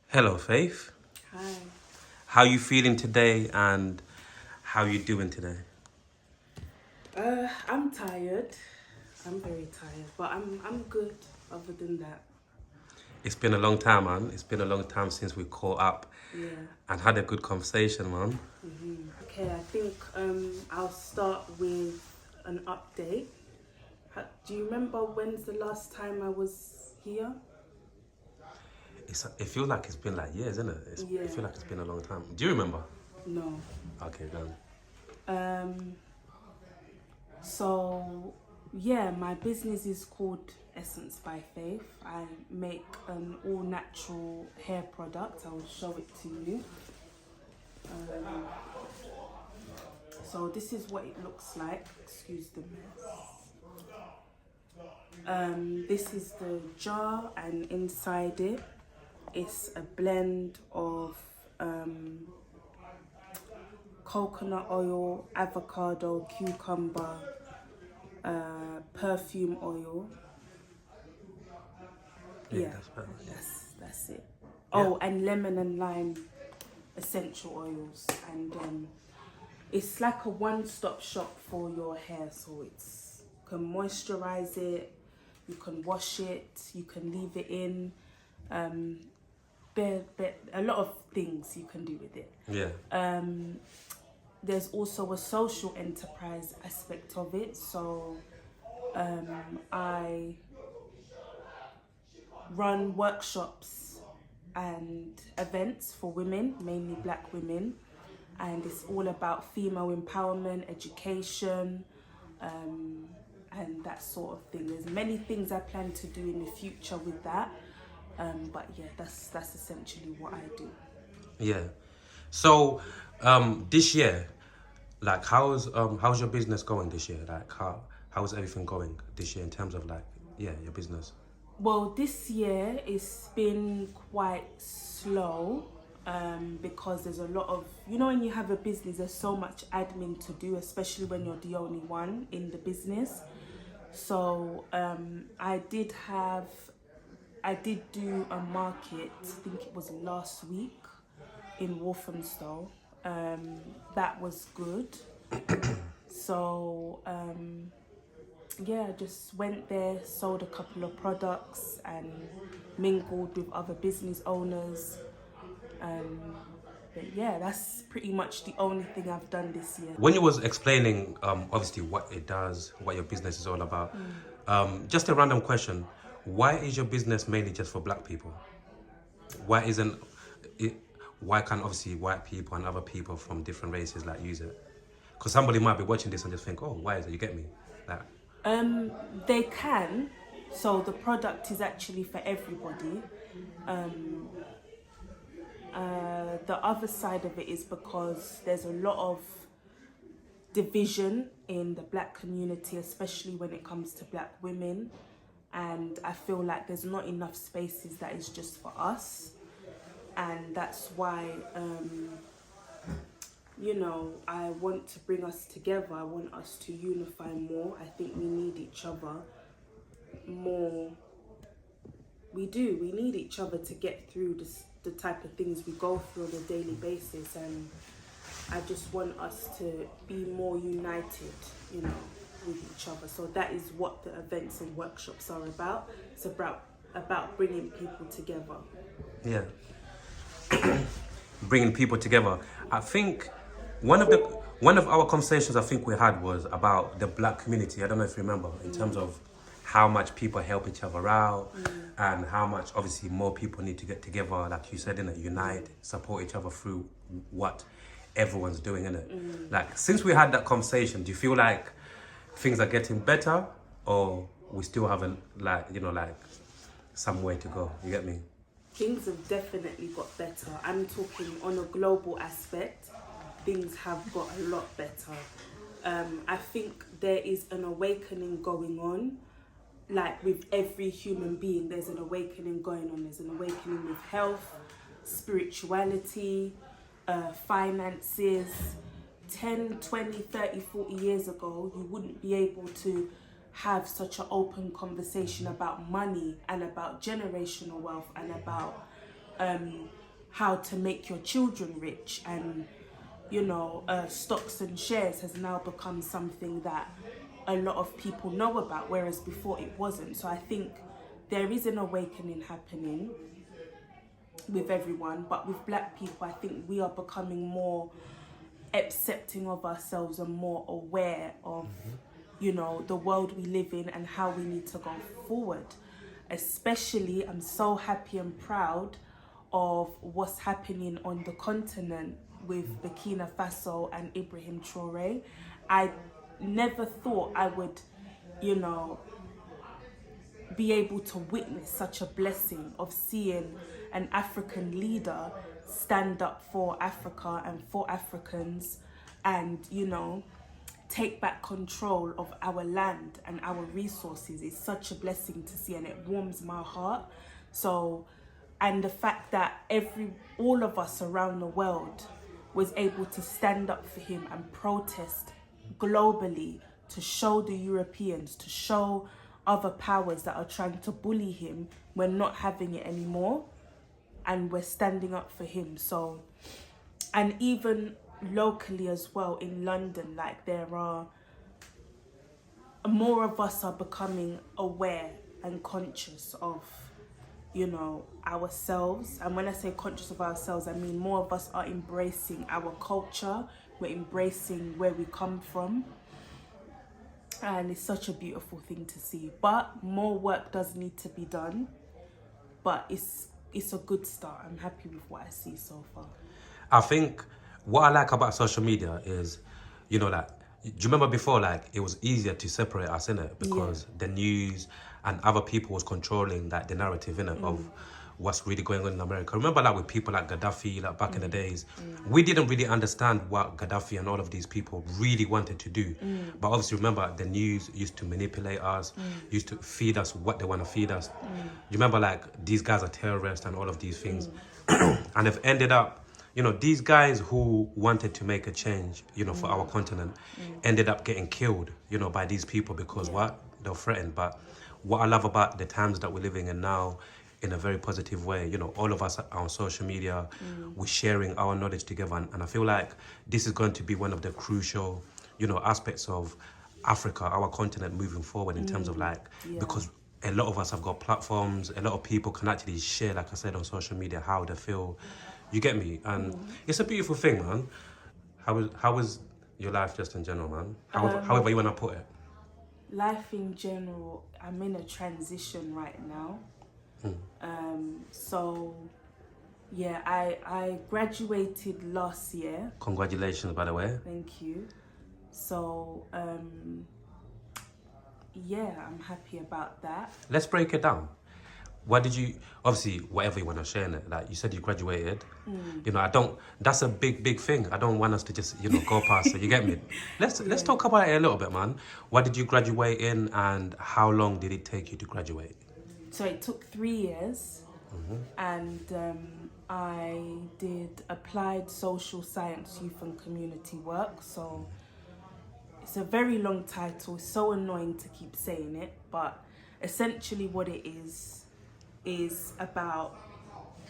Hello, Faith. Hi. How you feeling today and how you doing today? I'm tired. I'm very tired, but I'm good other than that. It's been a long time, man. It's been a long time since we caught up Yeah. and had a good conversation, man. Okay, I think I'll start with an update. Do you remember when's the last time I was here? It feels like it's been like years, isn't it? It Yeah. feels like it's been a long time. Do you remember? No. Okay, done. Um so yeah, my business is called Essence by Faith. I make an all natural hair product. I will show it to you. Um, So this is what it looks like. Excuse the mess. This is the jar, and inside it, it's a blend of coconut oil, avocado, cucumber, perfume oil. Yeah, Yeah, that's better. that's it. Yeah. Oh, and lemon and lime essential oils, and it's like a one-stop shop for your hair. So it's you can moisturize it, you can wash it, you can leave it in. Um, a lot of things you can do with it. Yeah. There's also a social enterprise aspect of it. So I run workshops and events for women, mainly black women, and it's all about female empowerment, education, and that sort of thing. There's many things I plan to do in the future with that, but yeah, that's essentially what I do. Yeah. So, this year, like, how's your business going this year? Like, how's everything going this year in terms of like, yeah, your business? Well, this year it's been quite slow because there's a lot of, when you have a business, there's so much admin to do, especially when you're the only one in the business. So I did do a market, I think it was last week in Walthamstow. That was good. So yeah, I just went there, sold a couple of products, and mingled with other business owners. But yeah, that's pretty much the only thing I've done this year. When you was explaining, obviously what it does, what your business is all about, just a random question: why is your business mainly just for black people? Why isn't it? Why can't obviously white people and other people from different races like use it? Because somebody might be watching this and just think, oh, why is it? You get me? Like, They can, so the product is actually for everybody. The other side of it is because there's a lot of division in the black community, especially when it comes to black women. And I feel like there's not enough spaces that is just for us. And that's why, I want to bring us together. I want us to unify more. I think we need each other more. We do. We need each other to get through the type of things we go through on a daily basis. And I just want us to be more united, with each other. So that is what the events and workshops are about. It's about bringing people together. yeah, bringing people together. I think one of the one of our conversations I think we had was about the black community. I don't know if you remember, in terms of how much people help each other out and how much obviously more people need to get together, like you said, in it, unite, support each other through what everyone's doing in it. Like, since we had that conversation, do you feel like things are getting better, or we still haven't, like, some way to go? You get me? Things have definitely got better. I'm talking on a global aspect. Things have got a lot better. I think there is an awakening going on. Like with every human being, there's an awakening going on. There's an awakening with health, spirituality, finances. 10, 20, 30, 40 years ago, you wouldn't be able to have such an open conversation about money and about generational wealth and about how to make your children rich, and stocks and shares has now become something that a lot of people know about, whereas before it wasn't. So I think there is an awakening happening with everyone, but with Black people, I think we are becoming more accepting of ourselves and more aware of, the world we live in and how we need to go forward. Especially, I'm so happy and proud of what's happening on the continent with Burkina Faso and Ibrahim Traore. I never thought I would, be able to witness such a blessing of seeing an African leader stand up for Africa and for Africans, and take back control of our land and our resources. Is such a blessing to see, and it warms my heart. So, and the fact that all of us around the world was able to stand up for him and protest globally, to show the Europeans, to show other powers that are trying to bully him, we're not having it anymore, and we're standing up for him. So, and even locally as well in London, like there are more of us are becoming aware and conscious of ourselves. And when I say conscious of ourselves, I mean more of us are embracing our culture, we're embracing where we come from, and it's such a beautiful thing to see. But more work does need to be done, but it's a good start. I'm happy with what I see so far. I think what I like about social media is, do you remember before, it was easier to separate us, innit? Because the news and other people was controlling the narrative, innit, of what's really going on in America. Remember, with people like Gaddafi, back in the days, we didn't really understand what Gaddafi and all of these people really wanted to do. But obviously, remember, the news used to manipulate us, used to feed us what they want to feed us. You remember, these guys are terrorists and all of these things. And they've ended up, these guys who wanted to make a change, for our continent, ended up getting killed, by these people because they're threatened. But what I love about the times that we're living in now, in a very positive way, all of us are on social media, we're sharing our knowledge together, and I feel like this is going to be one of the crucial, aspects of Africa, our continent, moving forward in terms of because a lot of us have got platforms, a lot of people can actually share, like I said, on social media, how they feel. You get me? And it's a beautiful thing, man. How was your life just in general, man? However you want to put it. Life in general, I'm in a transition right now. So, yeah, I graduated last year. Congratulations, by the way. Thank you. So, yeah, I'm happy about that. Let's break it down. What did you, obviously, whatever you want to share in it, you said you graduated, that's a big thing. I don't want us to just, go past it, you get me? Let's talk about it a little bit, man. What did you graduate in, and how long did it take you to graduate? So it took 3 years, and I did applied social science, youth and community work. So it's a very long title, it's so annoying to keep saying it, but essentially what it is about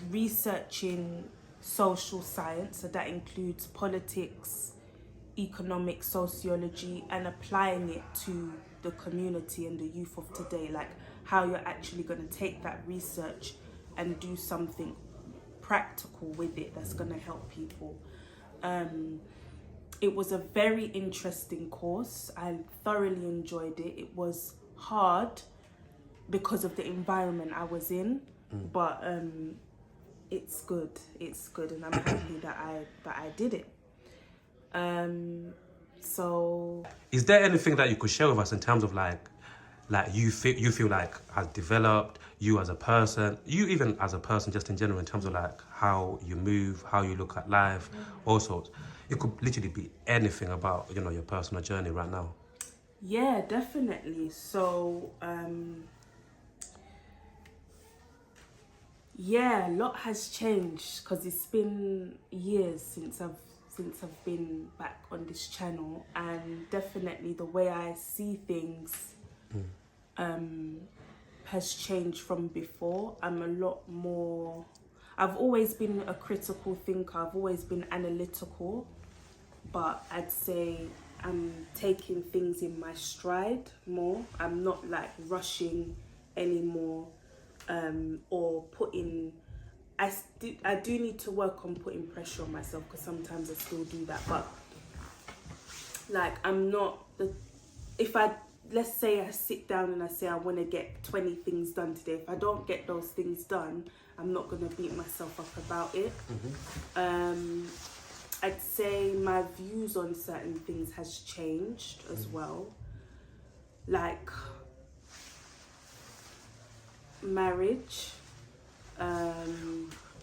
researching social science, so that includes politics, economics, sociology, and applying it to the community and the youth of today, how you're actually going to take that research and do something practical with it that's going to help people. It was a very interesting course. I thoroughly enjoyed it. It was hard because of the environment I was in, but it's good, and I'm happy that I did it. So, is there anything that you could share with us in terms of you feel like has developed you as a person, you even as a person just in general, in terms of how you move, how you look at life, all sorts? It could literally be anything about your personal journey right now. Yeah, definitely. So yeah, a lot has changed because it's been years since I've been back on this channel, and definitely the way I see things has changed from before. I'm I've always been a critical thinker. I've always been analytical, but I'd say I'm taking things in my stride more. I'm not like rushing anymore, or putting. I do need to work on putting pressure on myself, because sometimes I still do that. But like, I'm not the. If let's say I sit down and I say I want to get 20 things done today. If I don't get those things done, I'm not going to beat myself up about it. I'd say my views on certain things has changed as well. Like marriage.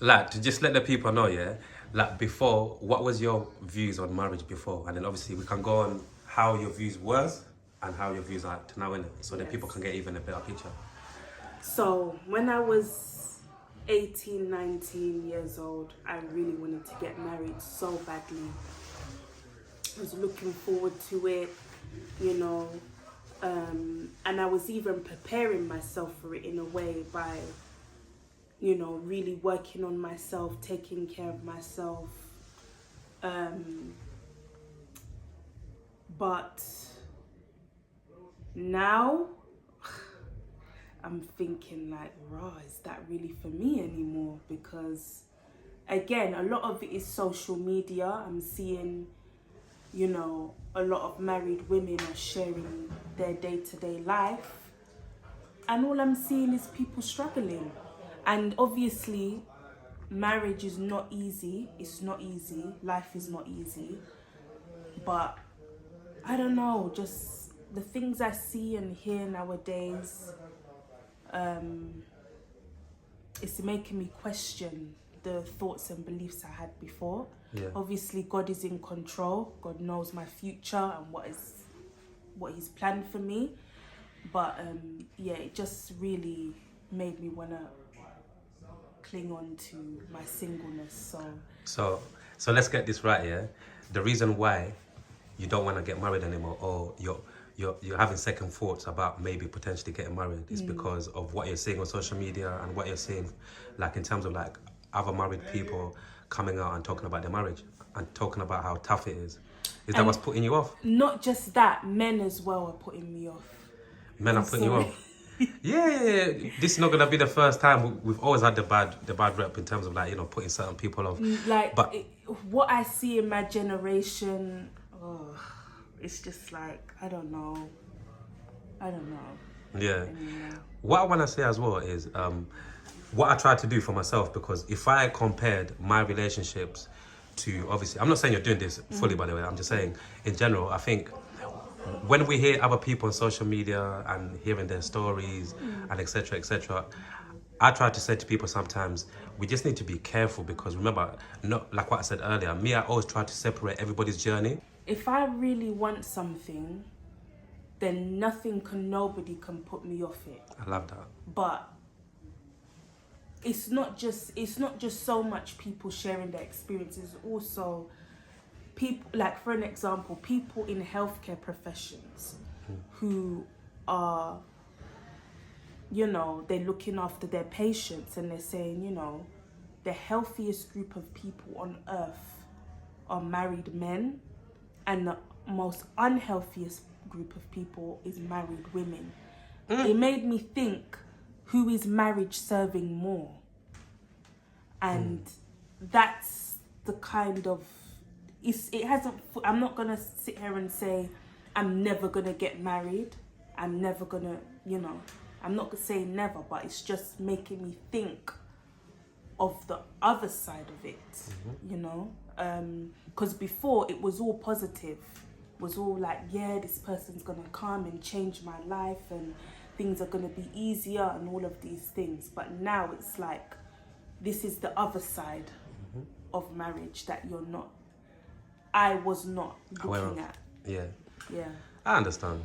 Like, to just let the people know, yeah? Like, before, what was your views on marriage before? And then obviously we can go on how your views was and how your views are to now, innit? So that people can get even a better picture. So when I was 18, 19 years old, I really wanted to get married so badly. I was looking forward to it, you know, and I was even preparing myself for it in a way by, you know, really working on myself, taking care of myself. But now I'm thinking like, is that really for me anymore? Because again, a lot of it is social media. I'm seeing, you know, a lot of married women are sharing their day-to-day life, and all I'm seeing is people struggling. And obviously marriage is not easy. It's not easy. Life is not easy. But I don't know, just the things I see and hear nowadays, it's making me question the thoughts and beliefs I had before. Yeah. Obviously, God is in control. God knows my future and what He's planned for me. But yeah, it just really made me want to cling on to my singleness. So let's get this right, yeah? The reason why you don't want to get married anymore, or you're having second thoughts about maybe potentially getting married, is because of what you're seeing on social media and what you're seeing, like in terms of like other married people coming out and talking about their marriage and talking about how tough it is. Is that what's putting you off? Not just that, men as well are putting me off. Men are putting you off. Yeah. This is not gonna be the first time. We've always had the bad rep in terms of like, you know, putting certain people off. Like, but what I see in my generation, it's just like, I don't know. Yeah. What I want to say as well is what I tried to do for myself, because if I compared my relationships to, obviously, I'm not saying you're doing this fully, by the way, I'm just saying in general, I think when we hear other people on social media and hearing their stories and etc., I try to say to people sometimes, we just need to be careful, because remember, not like what I said earlier, I always try to separate everybody's journey. If I really want something, then nobody can put me off it. I love that. But it's not just so much people sharing their experiences, also people, like for an example, people in healthcare professions who are, you know, they're looking after their patients, and they're saying, you know, the healthiest group of people on earth are married men, and the most unhealthiest group of people is married women. It made me think, who is marriage serving more? And that's the kind of, I'm not gonna sit here and say I'm never gonna get married, I'm never gonna, you know, I'm not gonna say never, but it's just making me think of the other side of it, you know, because before it was all positive, it was all like, yeah, this person's gonna come and change my life and things are gonna be easier and all of these things. But now it's like, this is the other side of marriage that I was not looking at. Yeah. Yeah. I understand.